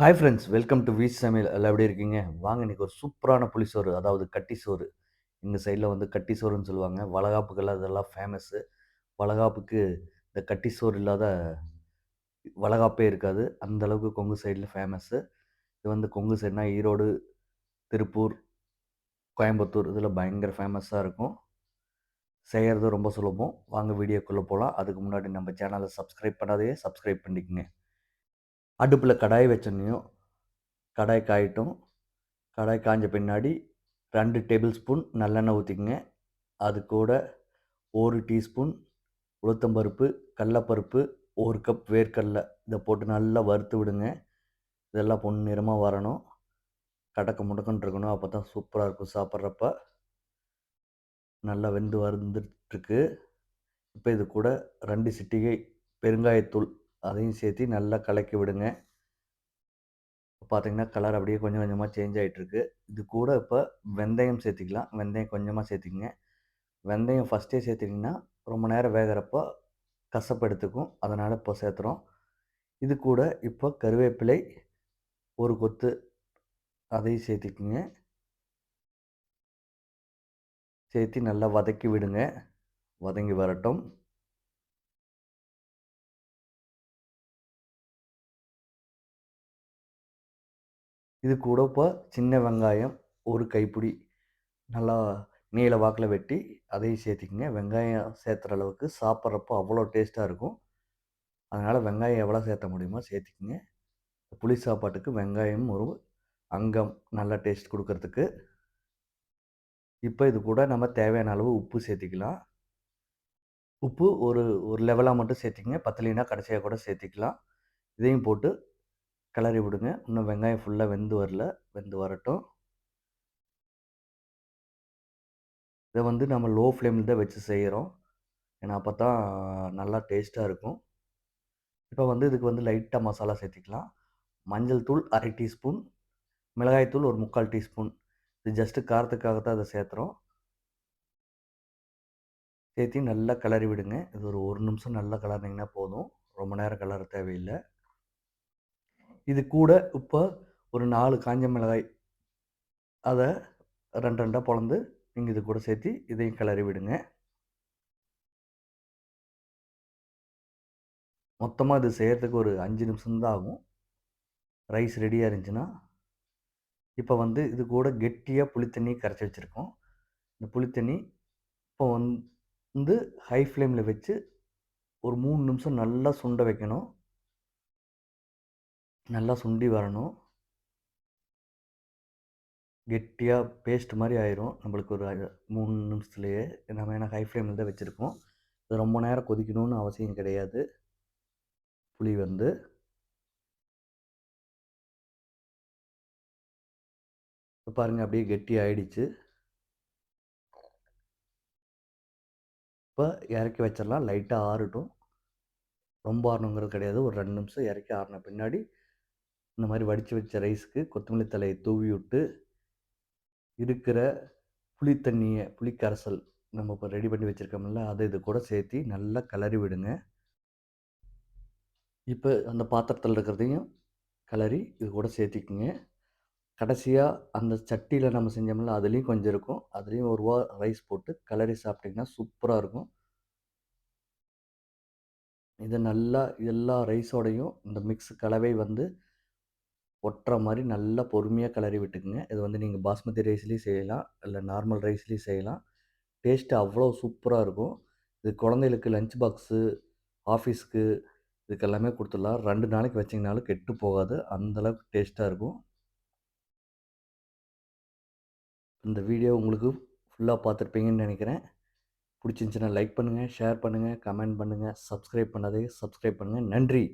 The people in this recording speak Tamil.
Hi friends, welcome to which சமையல். எல்லாம் எப்படி இருக்கீங்க? வாங்க இன்னைக்கு ஒரு சூப்பரான புளிசோறு, அதாவது கட்டி சோறு. எங்கள் சைடில் வந்து கட்டி சோறுன்னு சொல்லுவாங்க. வளகாப்புக்கெல்லாம் இதெல்லாம் ஃபேமஸ்ஸு. வளகாப்புக்கு இந்த கட்டி சோறு இல்லாத வளகாப்பே இருக்காது. அந்த அளவுக்கு கொங்கு சைடில் ஃபேமஸ்ஸு. இது வந்து கொங்கு சைடுனா ஈரோடு, திருப்பூர், கோயம்புத்தூர் இதில் பயங்கர ஃபேமஸாக இருக்கும். செய்கிறது ரொம்ப சுலபம். வாங்க வீடியோக்குள்ளே போகலாம். அதுக்கு முன்னாடி நம்ம சேனலை சப்ஸ்கிரைப் பண்ணாதையே சப்ஸ்கிரைப் பண்ணிக்கங்க. அடுப்பில் கடாய் வச்சோன்னையும் கடாய் காயட்டும். கடாய் காய்ஞ்ச பின்னாடி 2 டேபிள் ஸ்பூன் நல்லெண்ணெய் ஊற்றிக்கங்க. அது கூட 1 டீஸ்பூன் உளுத்தம்பருப்பு, கடலப்பருப்பு, 1 கப் வேர்க்கடலை இதை போட்டு நல்லா வறுத்து விடுங்க. இதெல்லாம் பொன்னிறமாக வரணும். கடக்க முடக்குன்னு இருக்கணும். அப்போ தான் சூப்பராக இருக்கும் சாப்பிட்றப்ப. நல்லா வெந்து வந்துட்டுருக்கு. இப்போ இது கூட 2 சிட்டிகை பெருங்காயத்தூள் அதையும் சேர்த்து நல்லா கலக்கி விடுங்க. பார்த்தீங்கன்னா கலர் அப்படியே கொஞ்சம் கொஞ்சமாக சேஞ்ச் ஆகிட்டுருக்கு. இது கூட இப்போ வெந்தயம் சேர்த்திக்கலாம். வெந்தயம் கொஞ்சமாக சேர்த்திக்கங்க. வெந்தயம் ஃபஸ்ட்டே சேர்த்திங்கன்னா ரொம்ப நேரம் வேகிறப்போ கசப்பு எடுத்துக்கும். அதனால் இப்போ சேர்த்துறோம். இது கூட இப்போ கருவேப்பிலை 1 கொத்து அதையும் சேர்த்திக்குங்க. சேர்த்து நல்லா வதக்கி விடுங்க. வதங்கி வரட்டும். இது கூட இப்போ சின்ன வெங்காயம் 1 கைப்பிடி நல்லா நீள வாக்கில் வெட்டி அதையும் சேர்த்திக்கங்க. வெங்காயம் சேர்த்துற அளவுக்கு சாப்பிட்றப்போ அவ்வளோ டேஸ்ட்டாக இருக்கும். அதனால் வெங்காயம் எவ்வளோ சேர்த்த முடியுமோ சேர்த்திக்கங்க. புளி சாப்பாட்டுக்கு வெங்காயம் ஒரு அங்கம், நல்ல டேஸ்ட் கொடுக்கறதுக்கு. இப்போ இது கூட நம்ம தேவையான அளவு உப்பு சேர்த்திக்கலாம். உப்பு ஒரு ஒரு லெவலாக மட்டும் சேர்த்திக்கங்க. பத்தலைன்னா கடைசியாக கூட சேர்த்திக்கலாம். இதையும் போட்டு கிளறி விடுங்க. இன்னும் வெங்காயம் ஃபுல்லாக வெந்து வரல. வெந்து வரட்டும். இதை வந்து நம்ம லோ ஃப்ளேமில் தான் வச்சு செய்கிறோம். ஏன்னா அப்போ தான் நல்லா டேஸ்ட்டாக இருக்கும். இப்போ வந்து இதுக்கு வந்து லைட்டாக மசாலா சேர்த்திக்கலாம். மஞ்சள் தூள் 1/2 டீஸ்பூன், மிளகாய் தூள் ஒரு 3/4 டீஸ்பூன். இது ஜஸ்ட்டு காரத்துக்காக தான் அதை சேர்த்துறோம். சேர்த்து நல்லா கிளறி விடுங்க. இது ஒரு 1 நிமிஷம் நல்லா கிளறினீங்கன்னா போதும். ரொம்ப நேரம் கிளற தேவையில்லை. இது கூட இப்போ ஒரு 4 காஞ்ச மிளகாய் அதை 2 2 பொளந்து நீங்கள் இது கூட சேர்த்து இதையும் கிளறி விடுங்க. மொத்தமாக இது செய்கிறதுக்கு ஒரு 5 நிமிஷம் தான் ஆகும். ரைஸ் ரெடியாக இருந்துச்சுன்னா, இப்போ வந்து இது கூட கெட்டியாக புளித்தண்ணி கரைச்சி வச்சுருக்கோம். இந்த புளித்தண்ணி இப்போ வந்து ஹை ஃப்ளேமில் வச்சு ஒரு 3 நிமிஷம் நல்லா சுண்ட வைக்கணும். நல்லா சுண்டி வரணும். கெட்டியாக பேஸ்ட் மாதிரி ஆயிரும். நம்மளுக்கு ஒரு 3 நிமிஷத்துலேயே. நம்ம ஏன்னா ஹை ஃப்ளேமில் தான் வச்சுருக்கோம். இது ரொம்ப நேரம் கொதிக்கணும்னு அவசியம் கிடையாது. புளி வந்து இப்போ பாருங்கள் அப்படியே கெட்டி ஆயிடுச்சு. இப்போ இறக்கி வச்சிடலாம். லைட்டாக ஆறட்டும். ரொம்ப ஆறணுங்கிறது கிடையாது. ஒரு 2 நிமிஷம் இறக்கி ஆறின பின்னாடி இந்த மாதிரி வடித்து வச்ச ரைஸ்க்கு கொத்தமல்லி தலையை தூவி விட்டு இருக்கிற புளி தண்ணியை புளி கரைசல் நம்ம இப்போ ரெடி பண்ணி வச்சுருக்கோம்ல அதை இது கூட சேர்த்து நல்லா கிளறி விடுங்க. இப்போ அந்த பாத்திரத்தில் இருக்கிறதையும் கிளறி இது கூட சேர்த்திக்குங்க. கடைசியாக அந்த சட்டியில் நம்ம செஞ்சோம்ல அதுலேயும் கொஞ்சம் இருக்கும். அதுலேயும் ஒரு ரைஸ் போட்டு கிளறி சாப்பிட்டிங்கன்னா சூப்பராக இருக்கும். இதை நல்லா எல்லா ரைஸோடையும் இந்த மிக்ஸ் கலவை வந்து ஒட்டுற மாதிரி நல்லா பொறுமையாக கிளறி விட்டுக்குங்க. இது வந்து நீங்கள் பாஸ்மதி ரைஸ்லேயும் செய்யலாம், இல்லை நார்மல் ரைஸ்லேயும் செய்யலாம். டேஸ்ட்டு அவ்வளோ சூப்பராக இருக்கும். இது குழந்தைகளுக்கு லஞ்ச் பாக்ஸு, ஆஃபீஸ்க்கு இதுக்கு எல்லாமே கொடுத்துடலாம். 2 நாளைக்கு வச்சிங்கனாலும் கெட்டு போகாது. அந்தளவுக்கு டேஸ்ட்டாக இருக்கும். இந்த வீடியோ உங்களுக்கு ஃபுல்லாக பார்த்துருப்பீங்கன்னு நினைக்கிறேன். பிடிச்சிருந்துச்சின்னா லைக் பண்ணுங்கள், ஷேர் பண்ணுங்கள், கமெண்ட் பண்ணுங்கள், சப்ஸ்கிரைப் பண்ணாதே சப்ஸ்கிரைப் பண்ணுங்கள். நன்றி.